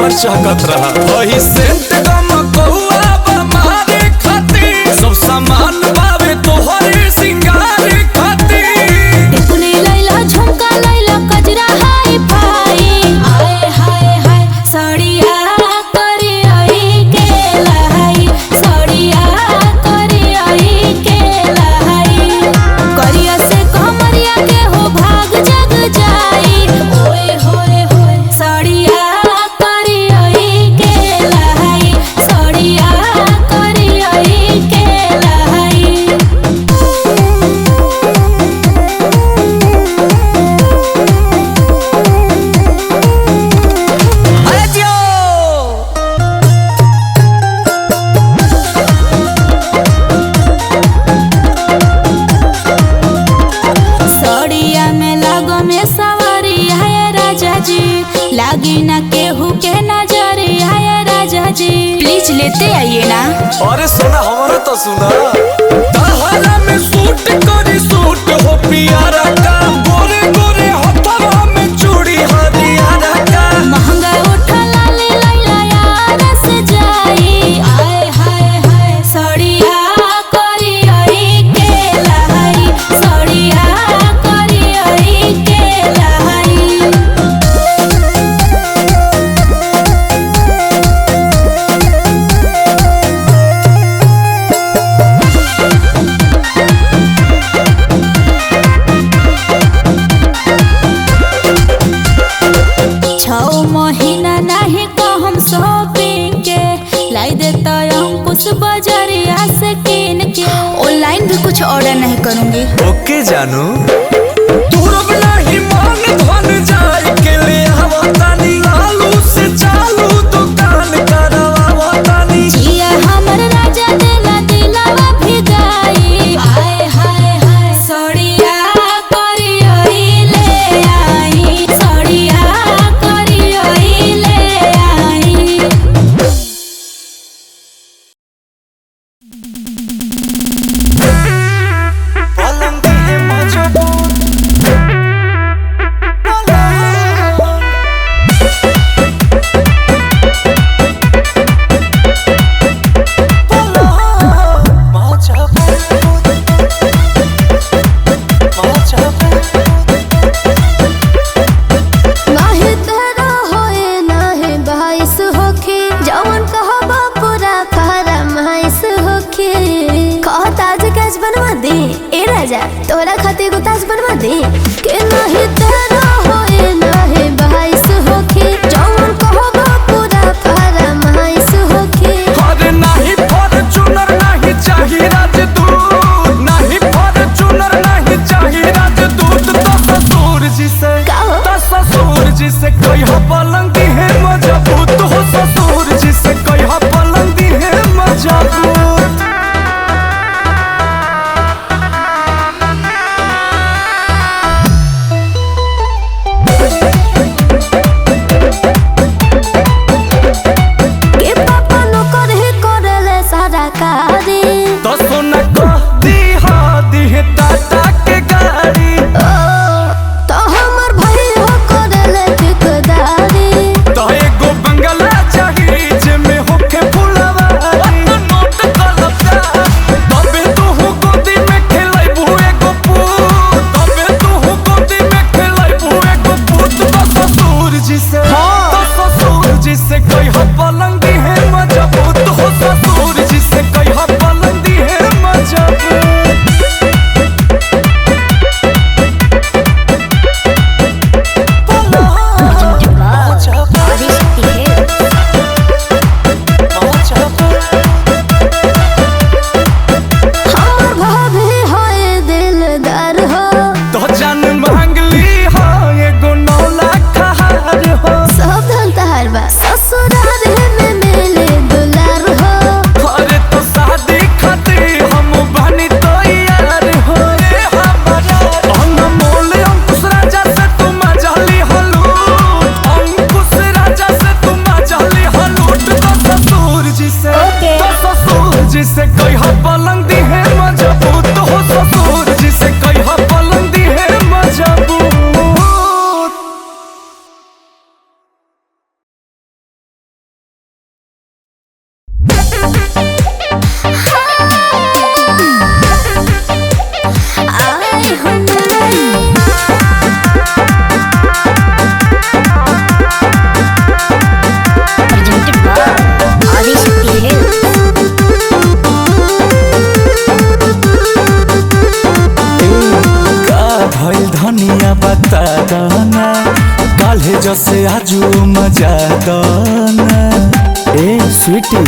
हमर चहकत रहा वही सेंट गम कहुआ बमारे खातिर सब सामान बावे तोहरे सिंगार खातिर टिकुली लैला झुमका लैला कजरा हाय फाई आए हाय हाय साड़िया करे आई के लाई साड़िया करे आई के लाई करिया से कमरिया के हो भाग जग जाई ओए होए होए साड़िया करे आई के लाई साड़िया करे आई के लाई सड़िया में लागो में सवारी है राजा जी लागी ना केहू के नजरी है राजा जी प्लीज लेते आइए ना। अरे सोना हमारा तो सुना तहरा में सूट करी सूट हो पियारा का गोरे गोरे हथवा में चूड़ी हरियारा का महंगा उठा लाले लैला यार से जाई आए हाय हाय सड़िया करी आई के लाई सड़िया करी आई के लाई छौ महीना नहीं को हम शॉपिंग के लाई देता अंकुश बाजारिया से किन के ऑनलाइन भी कुछ ऑर्डर नहीं करूंगी। ओके जानू तुरब नहीं मान धन जाए के ले आवतानी आलू से चालू दुकान करवावतानी जिया हमर राजा देला दिलावा भिगाई आए हाय हाय सड़िया करी आई ले आई सड़िया करी आई ले आई पलंग है मजबूत नाही तेरा होए नाही बाईस होखे जवन कहबा पूरा फरमाइश होखे कह ताज कैच बनवा दे ए राजा तोरा खातिर को ताज बनवा दे के नाही तेरा होए नाही बाईस होखे जवन कहबा पूरा फरमाइश होखे अरे नहीं फॉर्च्यूनर नहीं चाहिए राजदूत नहीं फॉर्च्यूनर नहीं चाहिए राजदूत तो ससुर जी से का हो? तो ससुर जी से कहिया पलंग है मजबूत हो ससुर जी से कहिया पलंग है मजबूत के पापा नो करे करले सारा कारी तो सुन कह दी है टाटा के गाड़ी तो हमर भाई हो करले ठेकेदारी तो एगो बंगला चाहिए जेमे होखे फुलवारी नोट कलपा तबे तू गोदी में खेलैबू एगो पूत तबे तू गोदी में खेलैबू एगो पूत तो ससुर जी से तो ससुर जी से कहिया पलंग है मजबूत हो ससुर जी से कहिया पलंग है मजबूत हमर भाभी होए दिलदार हो तो जान मांगली हो एगो 9 लाख हार हो सब धन तहार बा ससुराल है स्वीटी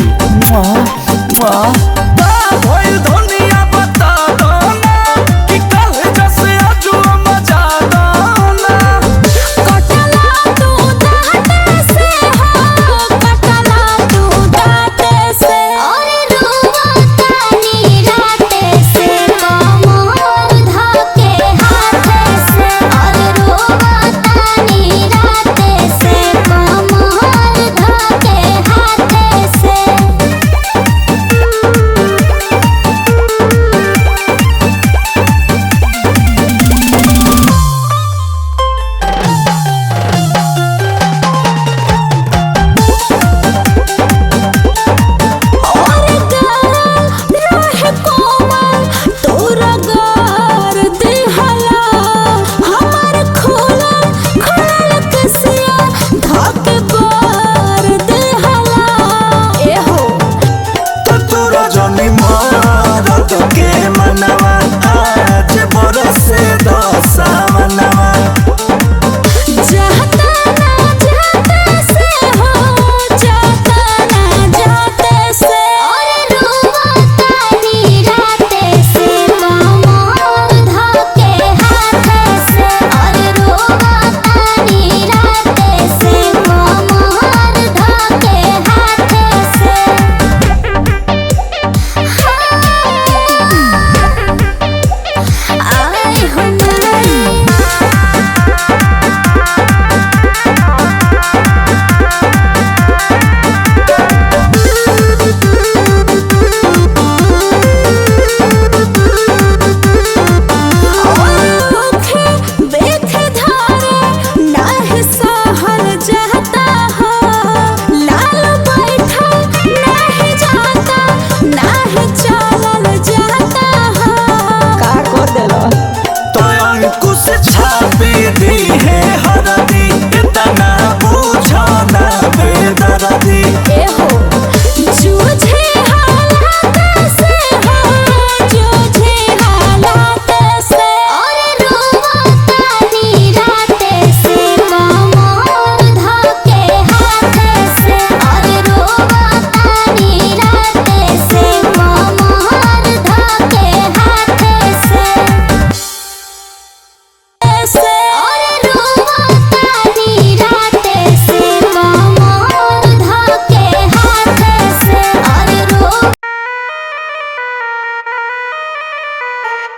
भइल धनिया बता दो ना कि कल जैसे आजू मजा दो ना। कटला तू दांते से हो, कटला तू दांते से। और रोवतानी राते से कमर धके हाथे से। और रोवतानी राते से कमर धके हाथे से।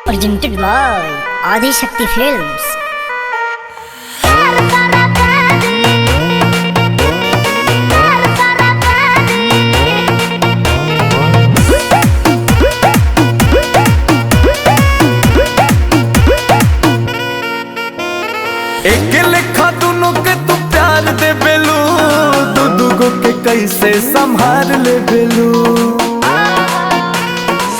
Presented by Adi Shakti Films. एक लेखा दोनों के तू प्यार दे बेलू, दू दूगो के कैसे संभाल ले बेलू,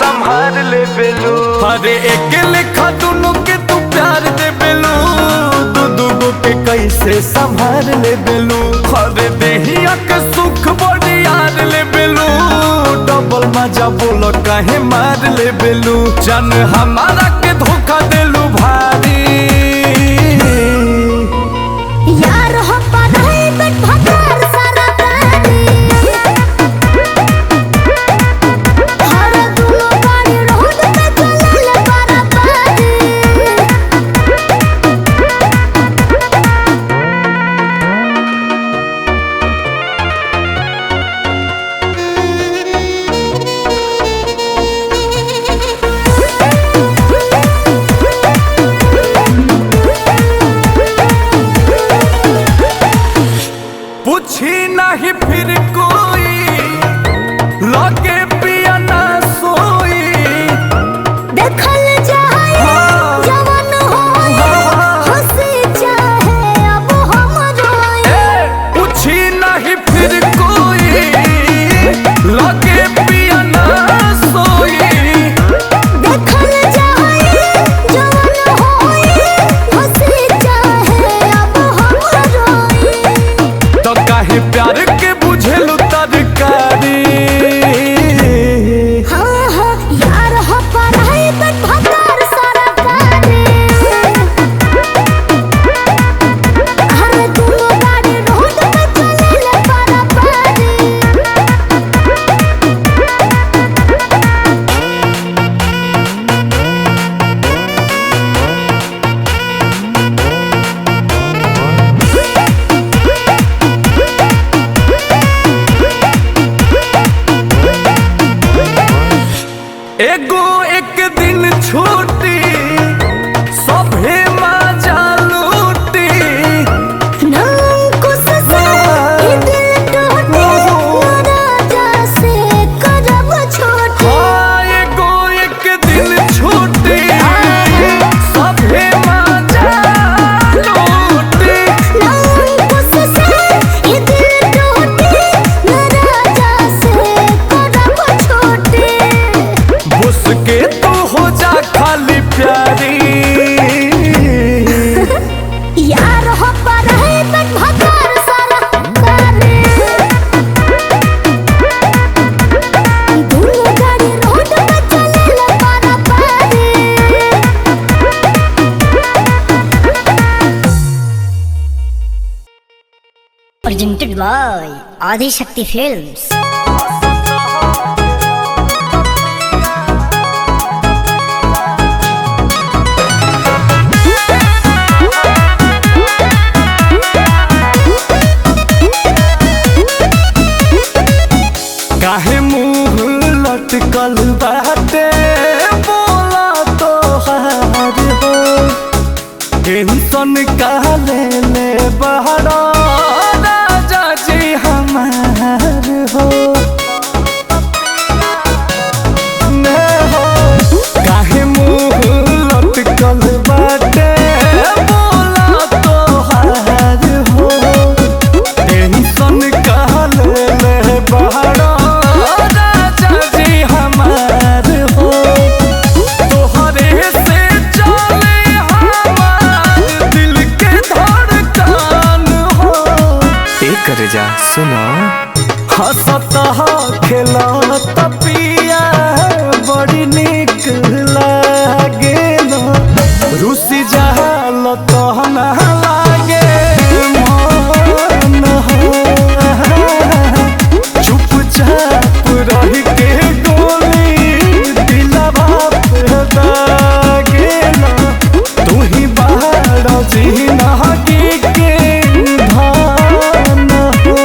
संभाल ले बेलू। अरे एक लेखा दोनों के तू प्यार दे बेलू, दू दूगो के कैसे संभाल ले बेलू। अरे देहिया के सुख बड़ी यार ले बेलू, डबल मजा बोलो काहे मार ले बेलू। जान हमारा के धोखा देलू भारी, यार हो पढ़ाई पेट भतार सारा पानी। हर दुलो गाड़ी रोड पे चलल पारा पानी। एगो एक दिन छूटी सभे मजा लूटी नामुकुस से ये दिल टूटे राजा से करब छोटे। हाँ एगो एक दिन छूटी सभे मजा लूटी नामुकुस से ये दिल टूटे राजा से करब छोटे। बुस के तू हो जा खाली प्यारी यार हो पर है तक भकार सारा करे दुनिया गाड़ी रोड पे चले ला पारा पारे। Presented by Adi Shakti Films. काहे मुंह लटकल बाटे बोला तो हार हो टेंशन काले ले बहरा राजा जी हमार हो ने हो काहे मुंह लटकल बाटे बोला तो हार हो टेंशन काले ले बहरा राजा जी हमार हो तोहरे से चले हमार दिल के धड़कन हो कर जा सुनो हंसत खेलत पिया बड़ी निक लागेल रुसी जहाल तहन लागे मन हो चुपचाप रह के गोली दिलवा पे दागेल तू ही बाहर जी नहकी के धान हो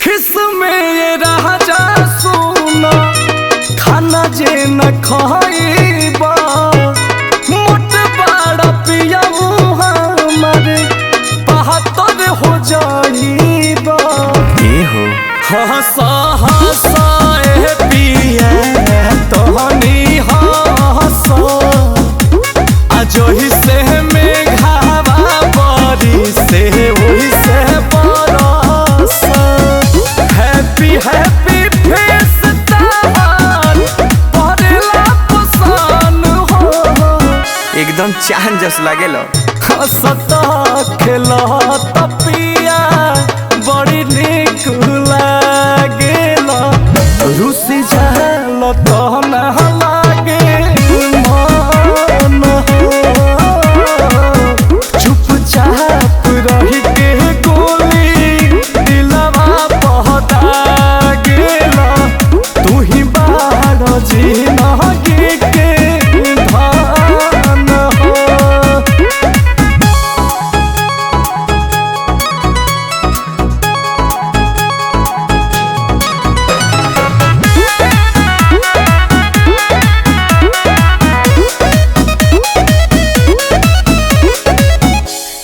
खिस में ये राजा सुना खाना जे न खाइबा मोट बड़ा पिया हमर बहत्तर हो जाइबा ये हो हंसा हंसा ए पिया तहनी हंसा अजोही से मेघावा बरी से वही से बरस हैप्पी हैप्पी फेस तार परेला पसान हो एकदम चांद जस लागेलो हंसता खेलत पिया बड़ी निक लागेला रुसी जाल तहन लागे मन हो चुपचाप रह के गोली दिलवा पहता गेला तू ही बाहर जी नहकी के धान हो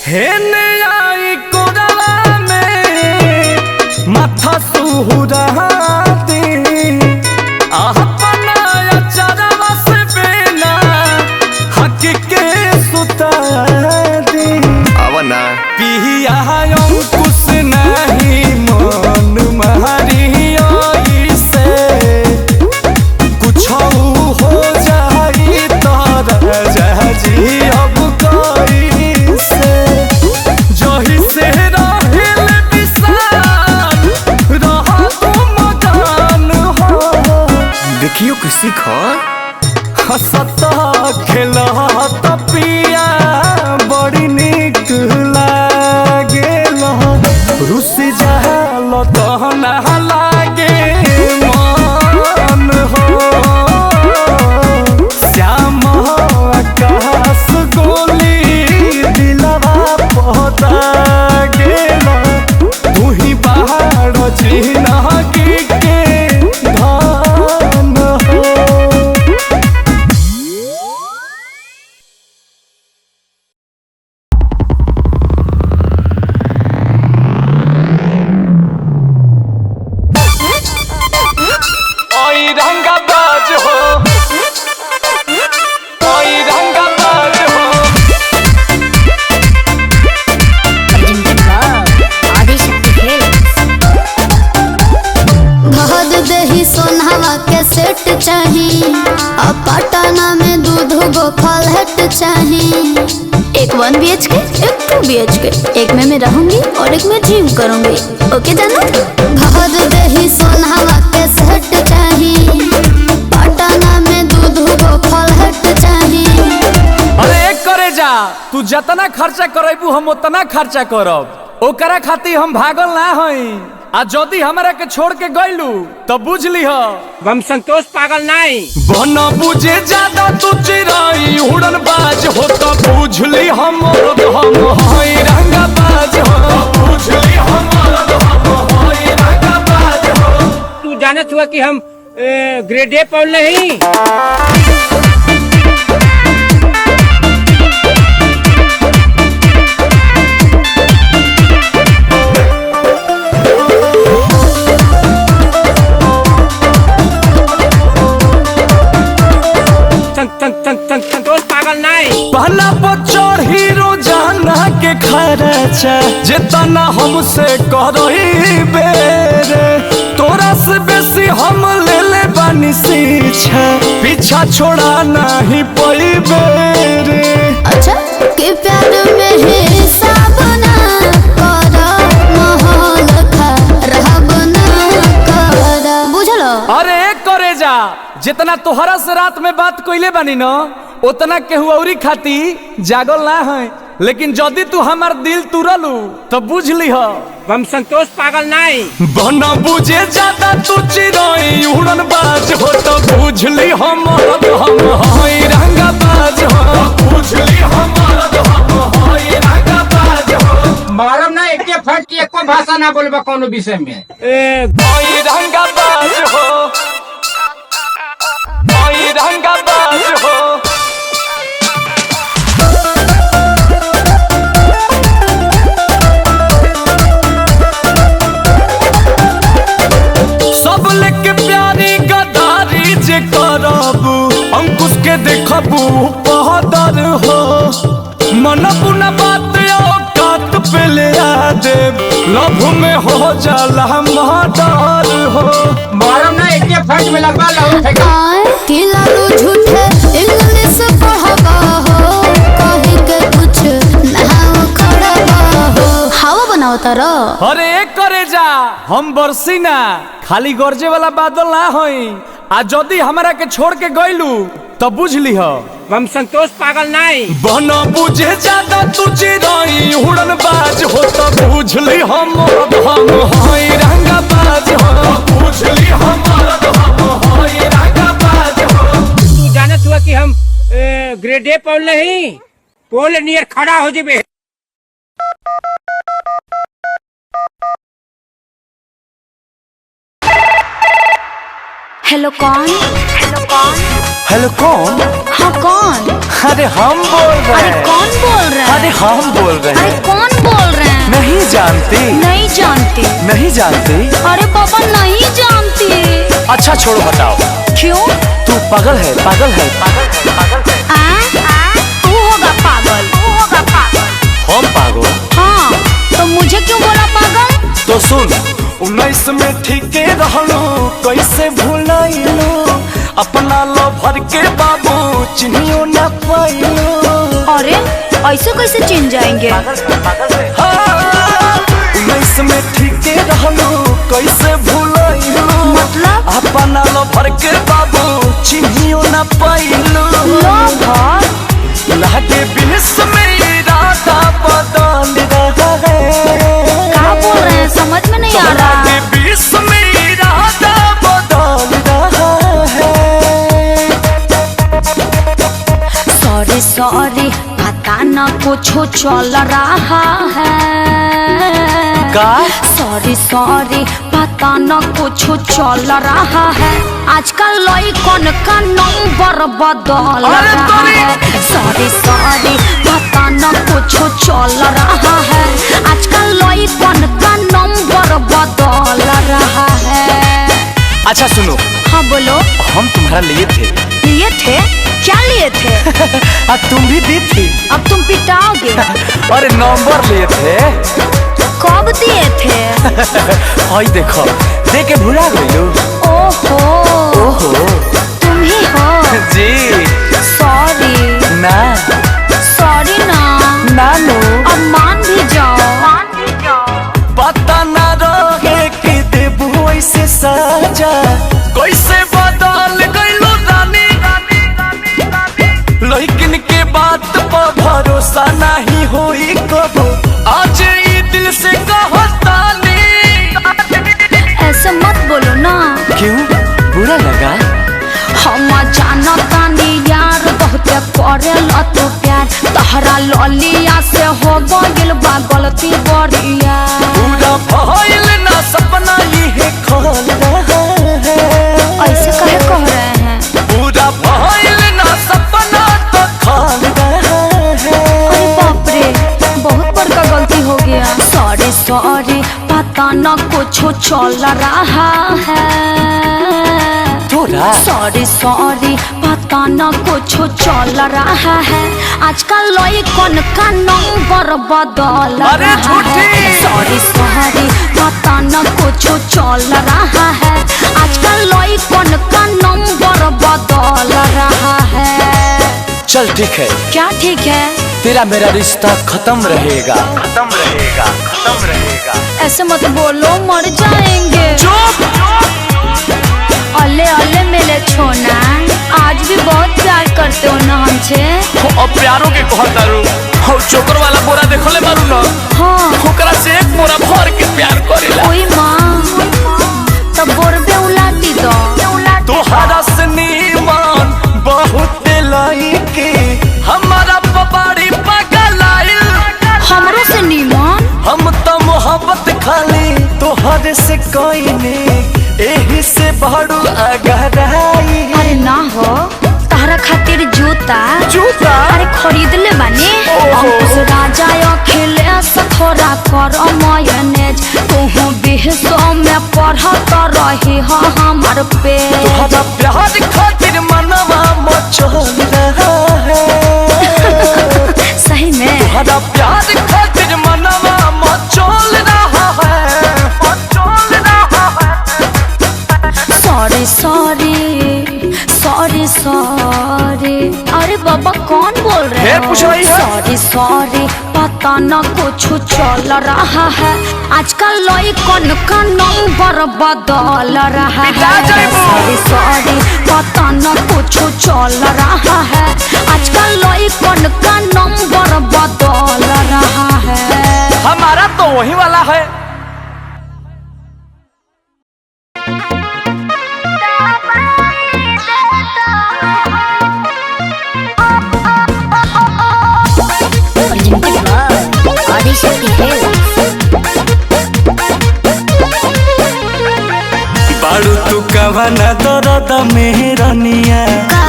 हेने आई कोरवा में माथा सुहुरा दे अपना चरवा से बेना हक के सुता दे आवना पिया अंकुश नहीं मन मारी आई से कुछ हो जाई तारा जहाजी अब कोई से जही से रहिल विशाल रहा तुम गान हो देखियो कि सीखो हंसता खेलत पिया बड़ी निक लागेल रुसी जाल तहन लागे मन जिंदगी के धान हो। ओई रंगबाज हो, ओई रंगबाज हो। आदिशक्ति फिल्म्स। भद देही सोनावा के सेट चाही, अब पटना में दूध गो फलहट चाही। एक 1 BHK, एक 2 BHK, एक में मैं रहूंगी और एक में जिम करूंगी। ओके जानो? भद देही सोनावा के सेट चाही, पटना में दूध गो फलहट चाही। अरे एक करे जा, तू जतना खर्चा करेबू हम उतना खर्चा करब। ओकरा खातिर हम भागल ना हई। आ जदी हमरा के छोड़ के गइलू तो बुझ लीह हम संतोष पागल नहीं। बन बुझे ज्यादा तू चिराई उड़न बाज हो तो बुझ ली हम हई रंगबाज हो। बुझ ली हम हई रंगबाज हो। तू जानत हुआ कि हम ग्रेड ए पढ़ नहीं। संतोष पागल नहीं। पहला बच्चर हीरो जाना के खर्चा जितना हमसे करही बेरे, तोरा से बेसी हम ले ले बानी सीछा, पीछा छोड़ा नहीं पई बेरे। अच्छा के प्यार में हिसाब ना करा, माहौल खराब ना करा। बुझलो? अरे करे जा, जितना तोहरा से रात में बात कइले बानी न उतना केहू औरी खाती जागल ना है। लेकिन जदी तू हमार दिल तुरलू तो बुझ लीह हम संतोष पागल नहीं। बना बुझे ज्यादा तू चिराई उड़न बाज हो तो बुझ ली हम हई रंगबाज हो। बुझ ली हम हई रंगबाज हो। मारम ना एक फट की एको भाषा ना बोलबा कोनो विषय में। हई रंगबाज हो, हई रंगबाज हो। सब लेके प्यारी गदारी जे करबू, अंकुश के देखबू पहदर हो। मन पुना बात औकात पे ले आ दे, लभ में हो जाला मर्डर हो। मारम ना एक फट में लगवा लो फेंका। कि लालू झूठे इंग्लिश पढ़बा हो, कहीं के कुछ ना खड़बा हो। हवा बनाओ तारा। अरे एक करे जा, हम बरसी ना खाली गरजे वाला बादल ना हई। आ जदी हमरा के छोड़ के गइलू तो बुझ लीह हम संतोष पागल नहीं। बना बुझे ज्यादा तू चिराई उड़न बाज हो तो बुझ ली हम हई रंगबाज हो। बुझ ली हम हई रंगबाज हो। तू जानत हुआ कि हम ग्रेड ए पढ़ नहीं। पोल नियर खड़ा हो जेबे। हेलो कौन? हेलो कौन? हाँ कौन? अरे हम बोल रहे अरे हैं। कौन बोल रहा है? अरे हम बोल रहे अरे हैं। कौन बोल रहे हैं? नहीं जानती? नहीं जानती। नहीं जानती? अरे पापा नहीं जानती। अच्छा छोड़ो बताओ, क्यों? तू पागल है पागल है पागल है पागल है। तू होगा पागल। हम पागल? हाँ तो मुझे क्यों बोला पागल? तो सुन, 19 में ठीके रहलू, कैसे भुलाइलू अपना लवर के बाबू, चिन्हियो न पाइलू। अरे ऐसे कैसे चिन जाएंगे? 19 में ठीके रहलू, कैसे भुलाइलू मतलब? अपना लवर के बाबू, चिन्हियो न पाइलू। लवर? लागे 20 में इरादा बदल रहा है। क्या बोल रहे हैं, समझ में नहीं आ रहा। 20 में इरादा बदल रहा है। सॉरी सॉरी पता न कुछ चल रहा है। का सॉरी सॉरी पता न कुछ चल रहा है आजकल लइकन का नंबर बदल रहा है सॉरी सॉरी पता न कुछ चल रहा है आजकल लइकन का नंबर बदल रहा है। अच्छा सुनो। हाँ बोलो। हम तुम्हारा लिए थे। लिए थे? क्या लिए थे? अब तुम भी दी थी। अब तुम पिटाओगे। अरे नंबर लिए थे। कब दिए थे? हाय देखो दे के भुला गई। ओहो ओहो तुम ही हो। जी सॉरी। ना सॉरी ना। नानो अब मान भी जाओ। पता ना रहे कि देबू ऐसे सजा कैसे बदल गइलो रानी लेकिन के बात पर भरोसा नहीं होई कबो आज ई दिल से कहतानी। ऐसे मत बोलो ना। क्यों बुरा लगा? हम जानतानी यार बहुत करेला तू प्यार तहरा ललिया से हो गइल बा गलती बड़िया पूरा भइल ना सपना ये खोल रहा है। ऐसे कहे कह रहे हैं? पूरा भइल ना सपना तो खोल रहा है। अरे बाप रे बहुत बड़का गलती हो गया। सॉरी सॉरी पता न कुछ चल रहा है। सॉरी सॉरी पता न कुछ चल रहा है आजकल लइकन का नंबर बदल रहा है। सॉरी सॉरी पता न कुछ चल रहा है आजकल लइकन का नंबर बदल रहा है। चल ठीक है। क्या ठीक है? तेरा मेरा रिश्ता खत्म रहेगा खत्म रहेगा खत्म रहेगा। ऐसे मत बोलो मर जाएंगे। अल्ले अल्ले मेरे छोना आज भी बहुत प्यार करते हो ना हमसे। अब प्यारों के कहतारू हो चोकर वाला बोरा देखले मारू ना। हाँ ओकरा से एक बोरा भर के प्यार करेला। ओई माँ तब बोरबे उलाटी दो। तोहरा से नीमान बहुत लाइके हमारा पबाड़ी पागल आइल। हमरो से नीमन? हम तो मोहब्बत खाली तोहरे से कोई नहीं एही से बड़ू अगराई। अरे ना हो तारा खातिर जूता जूता अरे खरीद ले बानी। अंकुश राजा अखिले थोड़ा कर मयनेज तू बिहसो में पढ़त रही हो हमार पे। तोहरा प्यार खातिर मनवा मचल रहा है। सही में तोहरा प्यार खातिर मनवा मचल रहा है मचल रहा है। सॉरी सॉरी सॉरी सॉरी अरे बाबा कौन बोल रहे फिर पूछ रही है? सॉरी सॉरी पता न कुछ चल रहा है आजकल लइकन का नंबर बदल रहा है। सॉरी सॉरी पता न कुछ चल रहा है आजकल लइकन का नंबर बदल रहा है। हमारा तो वही वाला है। बाड़ू तू कवना दर्द मेहरनिया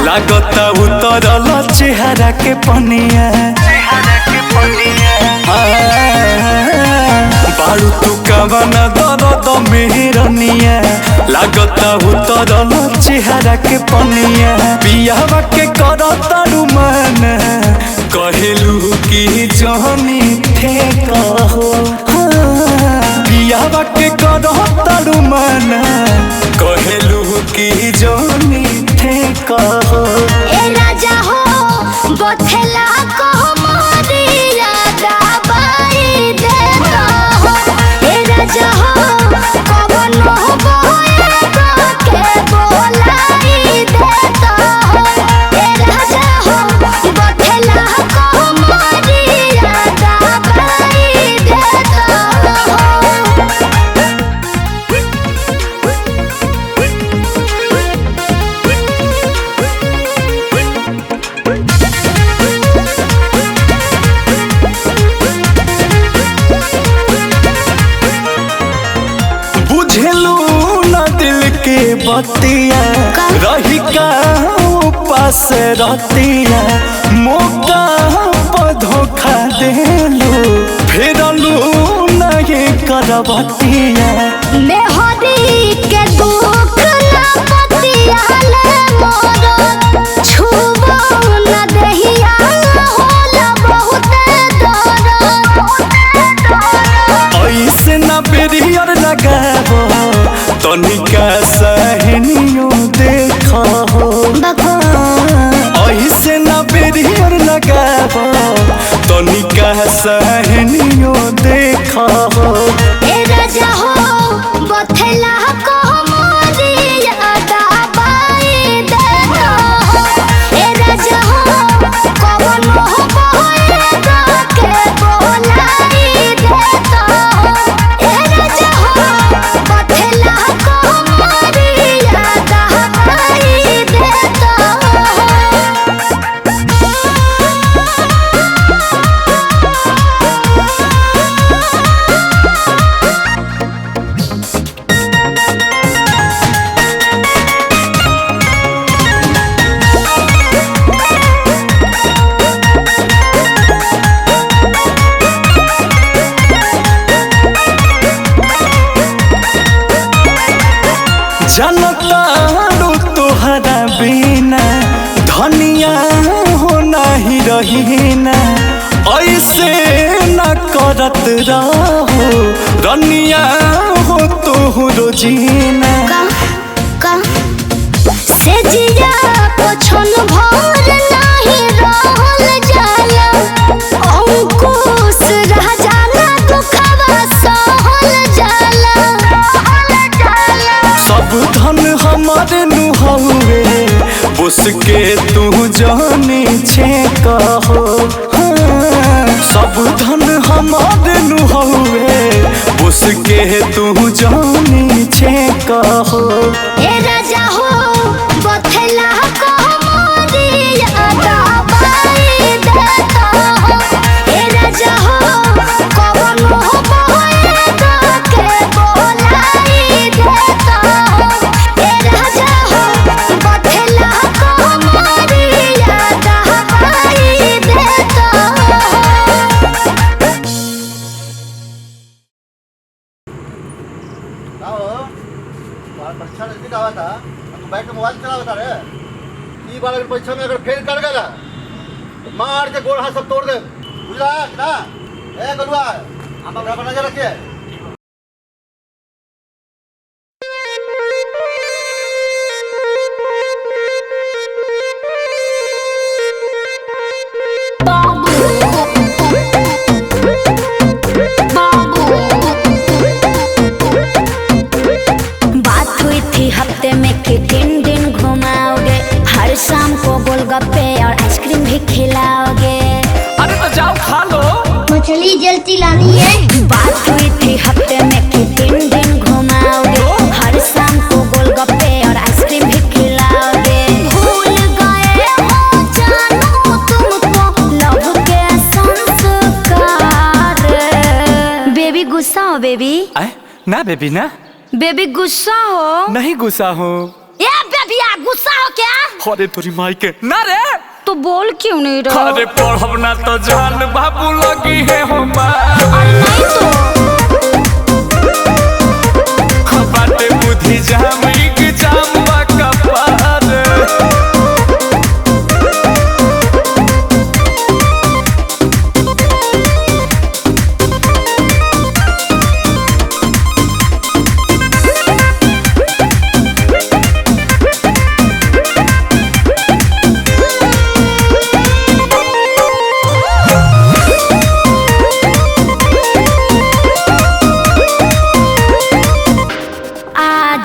लागता उतरल चेहरा के पनिया। बाड़ू तू कवना दर्द मेहरनिया लागता उतरल चेहरा के पनिया। पियावा के करता रुमान कहेलू की जहनी थे कहो पियावा के करता रुमान कहेलू की जहनी थे कहो। ए राजा हो बथेला को मोरिया दबाई दे हो। ए राजा हो कवन हो बोए के बोलाई दे हो। ए राजा हो बथेला को मोरिया दबाई दे हो। बुझलू ना दिल के बतिया रही का पास रतिया मौका पर धोखा देलू फेरलू ना ये करबतिया मेहदी के दुख ना पतियाले मोर छुबो न दहिया होला बहुत दर्द ऐसे ना बेरियर लगाबो तनिका सहनियो देखो ऐसे ना बेरियर लगाबो तनिका सहनियो देखो ए राजा हो बथला को मोरी यादा बाई देखो ए राजा हो कवन हो बहेगा के बोलाई देता ए राजा हो बथला को मोरी यादा बाई देता जनतारू तोहरा बिना धनिया हो नहीं रहीना ऐसे न करत रहो रनिया हो तोहरो जीना से जिया पछन भर नाही रहल जाला अंकुश रह जाला दुखवा सहल जाला सब धन हमारे नुहवे उसके तू जाने छे कहो सब धन हमारे नुहवे उसके तू जाने छे कहो ए राजा हो बथला को मोरी यादा बाई देता हो ए राजा हो कवन हो बहेगा के बोलाई देता हो ए राजा हो बथला को मोरी यादा बाई देता हो परीक्षा नजदीक आवा था तो बैठ के मोबाइल चला बता रहे ई बार अगर परीक्षा में अगर फेल कर गया तो मार के गोड़ हाथ सब तोड़ दे बुझला ना ए गलुआ हम अपना पर नजर रखिए बात हुई थी हफ्ते में कि 3 दिन घुमाओगे हर शाम को गोलगप्पे और आइसक्रीम भी खिलाओगे अरे तो जाओ खा लो। मछली जल्दी लानी है बात हुई थी हफ्ते में कि 3 दिन घुमाओगे हर शाम को गोलगप्पे और आइसक्रीम भी खिलाओगे भूल गए हो जानू तुमको लव के संस्कार बेबी गुस्सा हो बेबी ना बेबी ना बेबी गुस्सा हो नहीं गुस्सा हो। ए बेबिया गुस्सा हो क्या अरे तोरी माई के ना रे तो बोल क्यों नहीं रहा अरे पढ़ब ना तो जान बाबू लगी है हो नहीं तो बाटे बुद्धि जाम जाम बा कपार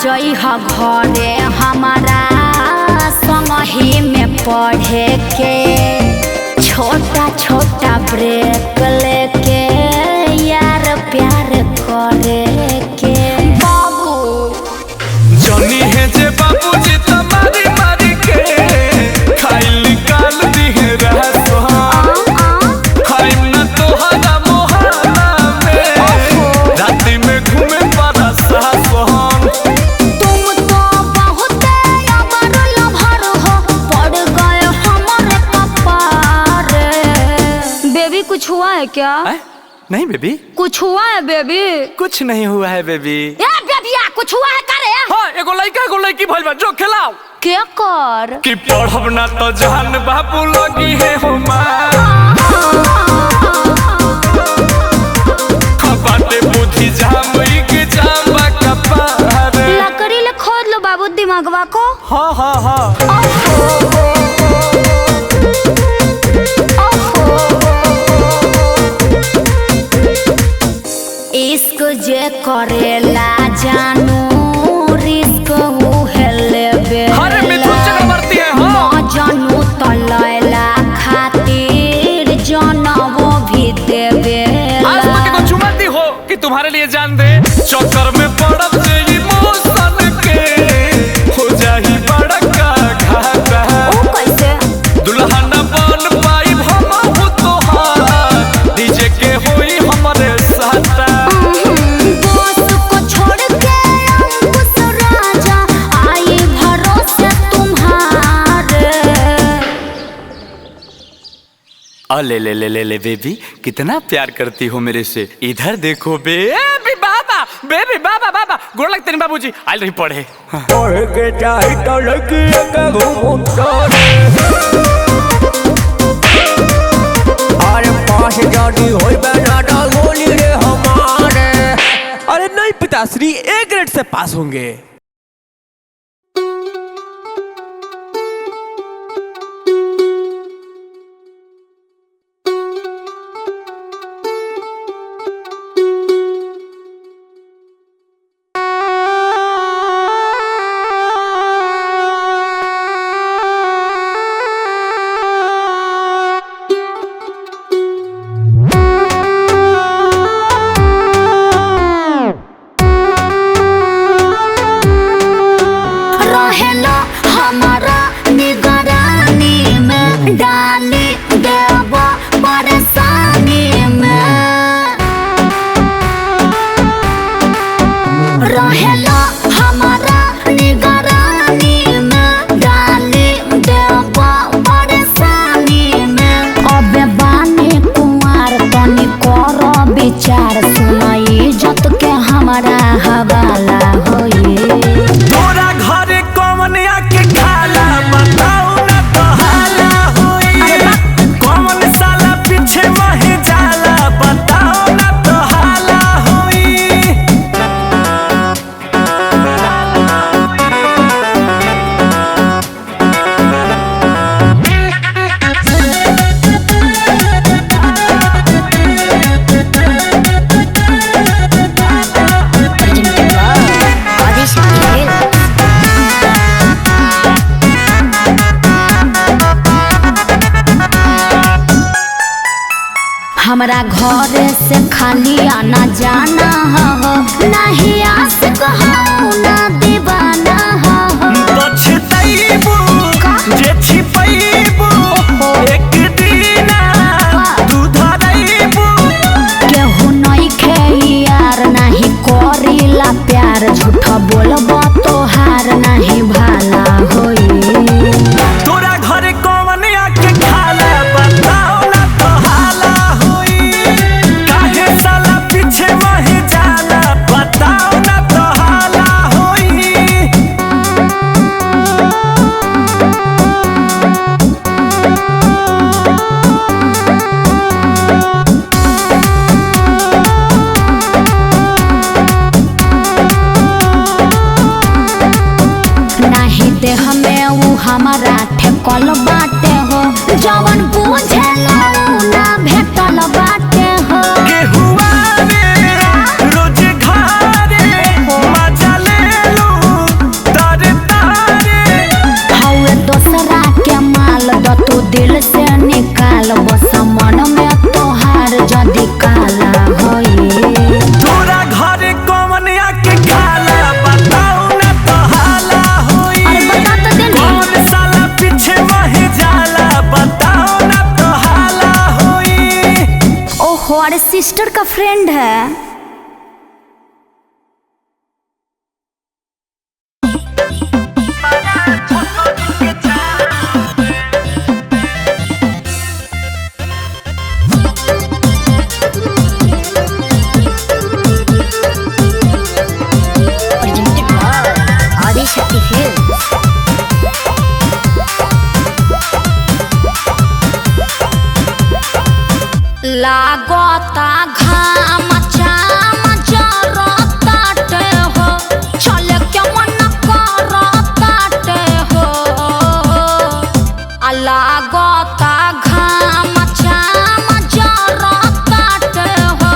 जई ह घरे हमारा संगही में पढ़े के छोटा छोटा ब्रेक लेके यार प्यार करे के बाबू जनी है जे बाबू जी तुम्हारी मारी के खाइल निकाल दी है रहसो खाइल न तोहरा मोहल्ला में राती में घूमे पड़ा सासो क्या? नहीं बेबी, कुछ हुआ है बेबी? कुछ नहीं हुआ है बेबी। ए बेबिया कुछ हुआ है करे? हाँ एगो लड़का एगो लड़की भइल बा, जो खिलाओ क्या कर? कि पढ़ब ना तो जान बाबू लगी है हो बाटे बुद्धि जाम के जामा कपार। लकड़ी ले खोद लो बाबू दिमागवा को। हाँ हाँ हाँ इश्क जे करेला जानू रिस्क उहेले बे। अरे मिथुन चक्रवर्ती है हाँ। जानू तलैला खातिर जनवो भी देवे। आज तक को चुमाती हो कि तुम्हारे लिए जान दे, चक्कर में पड़ब जे इमोशन के हो जाही बड़ा का घाटा। ओ कैसे? दुल्हा न बन पाई हम हो तोहार, डीजे के होई हमारे साथा। दोस्त को छोड़ के अंकुश राजा आई भरोसे तुम्हारे। ले ले ले ले ले बेबी, कितना प्यार करती हो मेरे से। इधर देखो बेबी बाबा, बेबी बाबा बाबा गोड़ लगते नहीं बाबूजी, आइल रही पढ़े। पढ़ के चाही तो लड़की के घूमता रे। अरे पास जानी होई बेटा गोली रे हमारे। अरे नहीं पिताश्री, ए ग्रेड से पास होंगे। रहेला हमारा निगरानी में, डाली देव परेशानी में। रहेला हमारा निगरानी में, डाली देव परेशानी में। अबे बानी कुंवार तनी करो विचार, सुनाई इज्जत के हमारा हवाला होई। तोरा घरे कौन आके खाला बताओ ना तो हाला होई। कौन साला पीछे वही जाला बताओ ना तो हाला होई। हमरा घर से खाली आना जाना हो, नहीं आशिक हो ना दीवाना हो। पछतैबू जे छिपैबू, एक दिन तू धरैबू। केहू नहीं खे यार, नहीं करीला प्यार, झूठ बोलबो तोहार नहीं भाला होई। तोरा घरे कौन आके खाला बताओ ना तो हाला होई। काहे साला पीछे वही जाला बताओ ना तो हाला होई। नहीं दे हमें वो हमारा ठेकल बाटे हो, जवन बुझेला उ ना भेटल बाटे हो। गेहुआ रे रोज घारे मजा लेलू तारे तारे। हवे दोसरा के माल द तू दिल से निकाल, बस मन में तोहार जदी काला होई। तोरा घरे कौन आके खाला बताओ ना तो हाला होई। अरे बता तो दे ना। कौन साला पीछे वही जाला बताओ ना तो हाला होई। ओहो अरे सिस्टर का फ्रेंड है। लागता घाम चाम जरताटे हो चले के मन करताटे हो लागता घाम चाम जरताटे हो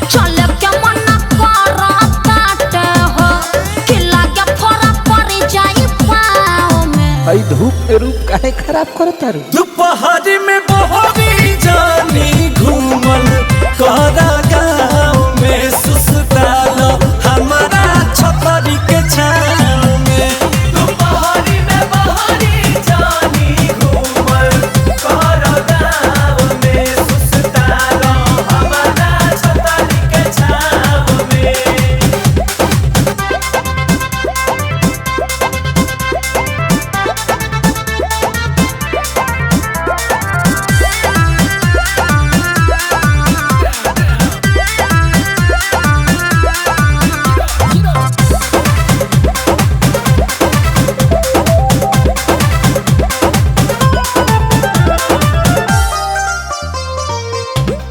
चले के मन करताटे हो कि लागे फोरा पड़ जाई पाँव में। आई धूप में रूप काहे खराब करता रे? दोपहर में बहरी जानी घूमल करा गाँव में सुसताल हमारा छतरी के छाँव में। दोपहर में बहरी जानी घूमल करा गाँव में सुसताल हमारा छतरी के छाँव में।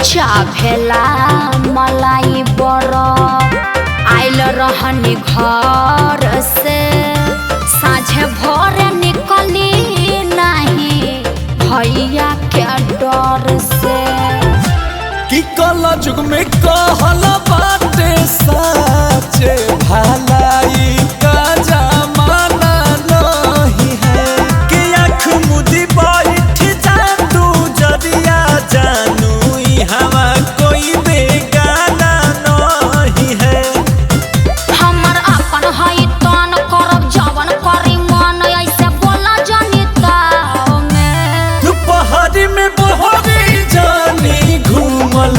चाभेला मलाई बरफ आइल रहनी घर से साझे भोरे निकली नहीं भैया के डर से। कि कला जुग में कहल बाटे साचे भलाई का जमाना नहीं है कि आँख मुदी बैठ जा तू जदिया जानू हवा कोई बेगाना नहीं है। हमर अपन हई तन करब जवन करी मन ऐसे बोला जनिता में। दोपहर में बहरी जानी घूमल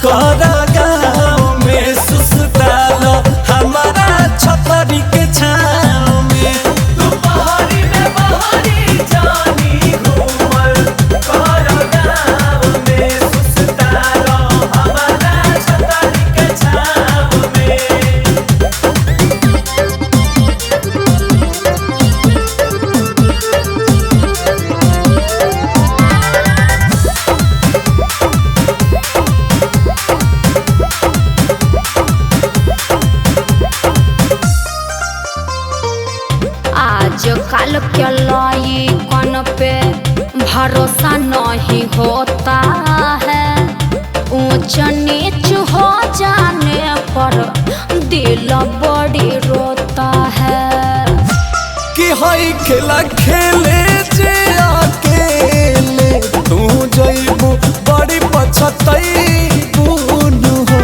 करा गाँव में सुसताल हमारा छतरी के छाँव में। दोपहर में बहरी जानी घूमल करा गाँव में सुसताल हमारा छतरी के छाँव में। आज कल के लइकन पे भरोसा नहीं होता है ऊंच नीच हो जाने पर दिल बड़ी रोता है। कि हई खेला खेले जे अकेले तू जइबू बड़ी पछतइबू नु हो।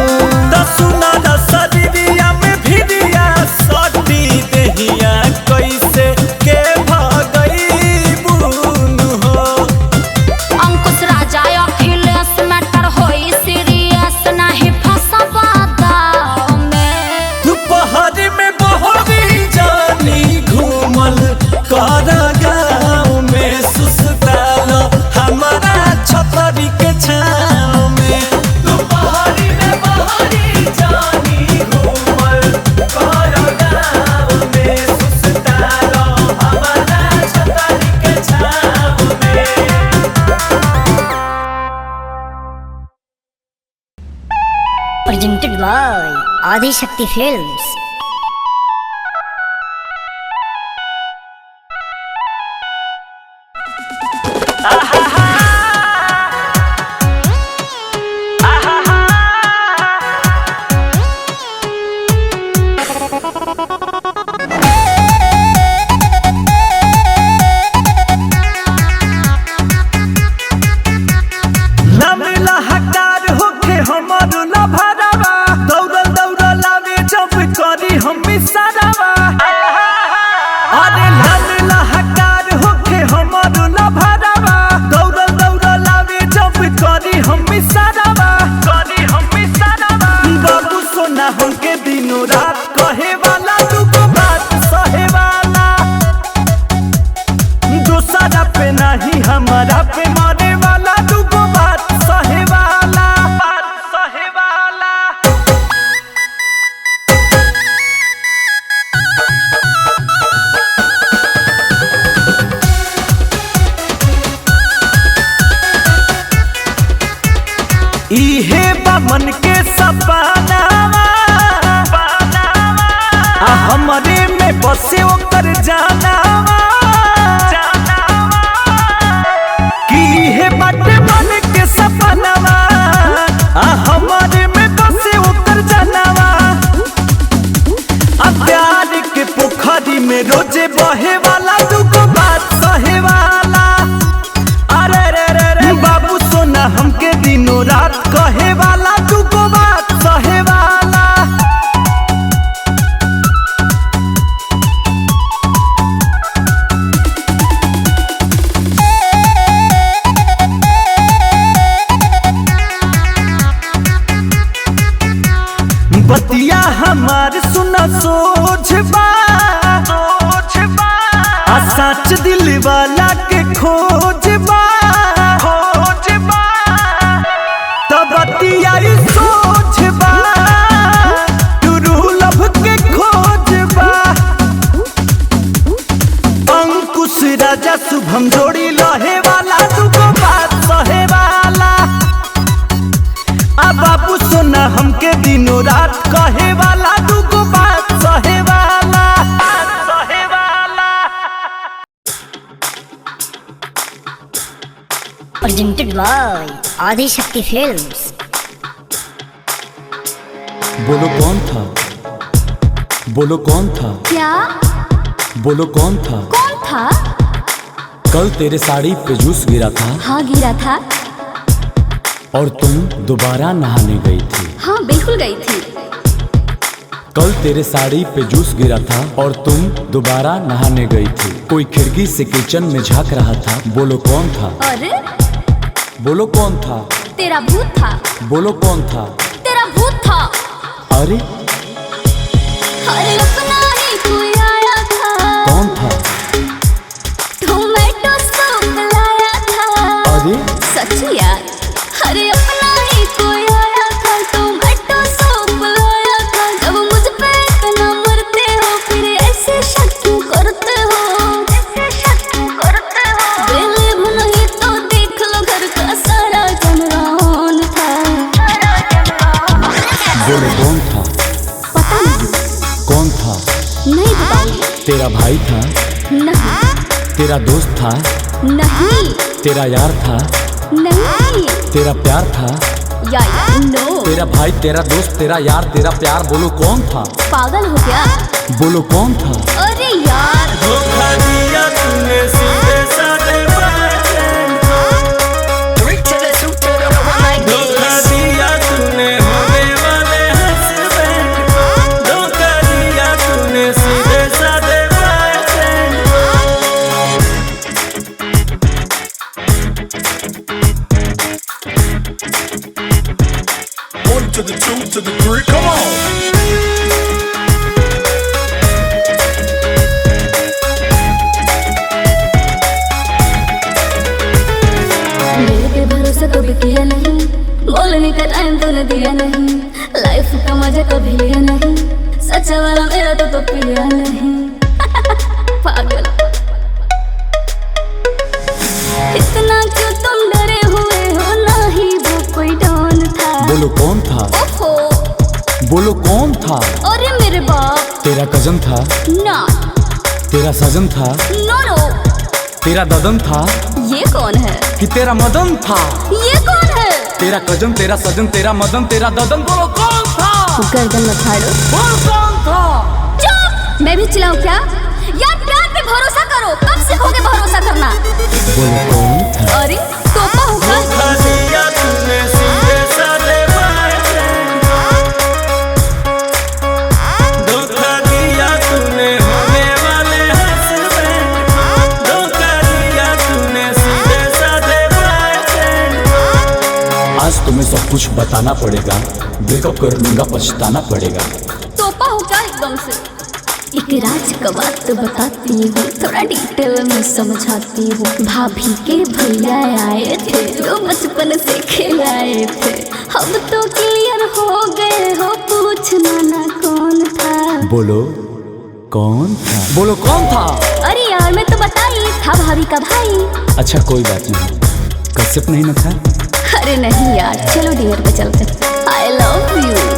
दसुना दसरिया में भिड़िया सटी देहिया कैसे के भगइबू नु हो। अंकुश राजा अखिलेश मैटर होई सीरियस नहीं फंसबा दाव में। दोपहर में बहरी जानी घूमल करा गाँव में सुसताल हमारा छतरी के छाँव में। दोपहर में बहरी जानी घूमल करा गाँव में सुसताल हमारा छतरी के छाँव में। Presented by Adi Shakti Films. ना मिला हकार होके हमर ना भरावा दौड़ल दौड़ल आवे जब कर मन के सपना हमरे में बसे ओकर जाना कि हे बाटे मन के सपनावा हमरे में बसे ओकर जानवा प्यार के पोखरी में रोजे बहे वाला दुगो बात सहे वाला अरे रे रे रे बाबू सोना हमके दिनों रात कहे वाला दुगो बात सहे वाला। बतिया हमार सुना सोच बा सच दिल वाला के खोज बा तब बतिया सोच बा लब के खोज बा अंकुश राजा शुभम जोड़ी लहे वाला दुगो बात सहे वाला बाबू सोना हमके दिनों रात कहे वाला दुगो बात सहे वाला। Presented by Adi Shakti Films. बोलो कौन था, बोलो कौन था, क्या? बोलो कौन था? कौन था? कल तेरे साड़ी पे जूस गिरा था। हाँ गिरा था। और तुम दोबारा नहाने गई थी। हाँ बिल्कुल गई थी। कल तेरे साड़ी पे जूस गिरा था और तुम दोबारा नहाने गई थी। कोई खिड़की से किचन में झांक रहा था। बोलो कौन था? अरे बोलो कौन था? तेरा भूत था। बोलो कौन था? तेरा भूत था। अरे अरे अपना ही कोई आया था। कौन था? टोमेटो सूप लाया था। अरे सच यार। अरे अपना ही कोई आया था। टोमेटो सूप लाया था। जब मुझ पे इतना मरते हो फिर ऐसे शक क्यों करते हो? ऐसे शक क्यों करते हो? बेले नहीं तो देख लो घर का सारा जमरान था। बोलो कौन था? पता नहीं। कौन था? नहीं बताऊंगी। तेरा भाई था? नहीं। तेरा दोस्त था? नहीं। तेरा यार था? नहीं। तेरा प्यार था? यार नो। तेरा भाई, तेरा दोस्त, तेरा यार, तेरा प्यार। बोलो कौन था? पागल हो क्या? बोलो कौन था? अरे यार धोखा दिया तूने सीधे साधे बातें धोखा दिया तूने होने वाले हस्बैंड को धोखा दिया तूने सीधे साधे बातें One to the two to the three, come on. मेरे पे भरोसा कभी किया नहीं। बोलने का टाइम तूने दिया नहीं। लाइफ का मजा कभी लिया नहीं। सच्चा वाला मेरा तो पिया नहीं। पागल। इतना क्यों तुम डरे हुए हो? ना ही वो कोई डॉन था। बोलो कौन था? ओहो बोलो कौन था? अरे मेरे बाप। तेरा कजन था? ना। तेरा सजन था? नो नो। तेरा ददन था? ये कौन है? कि तेरा मदन था? ये कौन है? तेरा कजन, तेरा सजन, तेरा मदन, तेरा ददन। बोलो कौन था? गर्दन मत फाड़ो। बोलो कौन था? चुप। मैं भी चिल्लाऊं क्या? यार प्यार पे भरोसा करो। कब सीखोगे भरोसा करना? बोलो कौन था? अरे तोपा होगा। धोखा दिया तूने सीधे साधे बातें धोखा दिया तूने होने वाले हस्बैंड को धोखा दिया तूने सीधे साधे बातें आज तुम्हें सब कुछ बताना पड़ेगा। ब्रेकअप कर लूंगा, पछताना पड़ेगा। तोपा होगा एकदम से। एक राज का बात बताती हूँ। थोड़ा डिटेल में समझाती हूँ। भाभी के भैया आए थे जो बचपन से खिलाए थे। हम तो क्लियर हो गए हो। पूछना ना कौन था? बोलो कौन था? बोलो कौन था? अरे यार मैं तो बताई था भाभी का भाई। अच्छा कोई बात नहीं। कश्यप नहीं ना था? अरे नहीं यार चलो डिनर पे चलते। हाय I love you.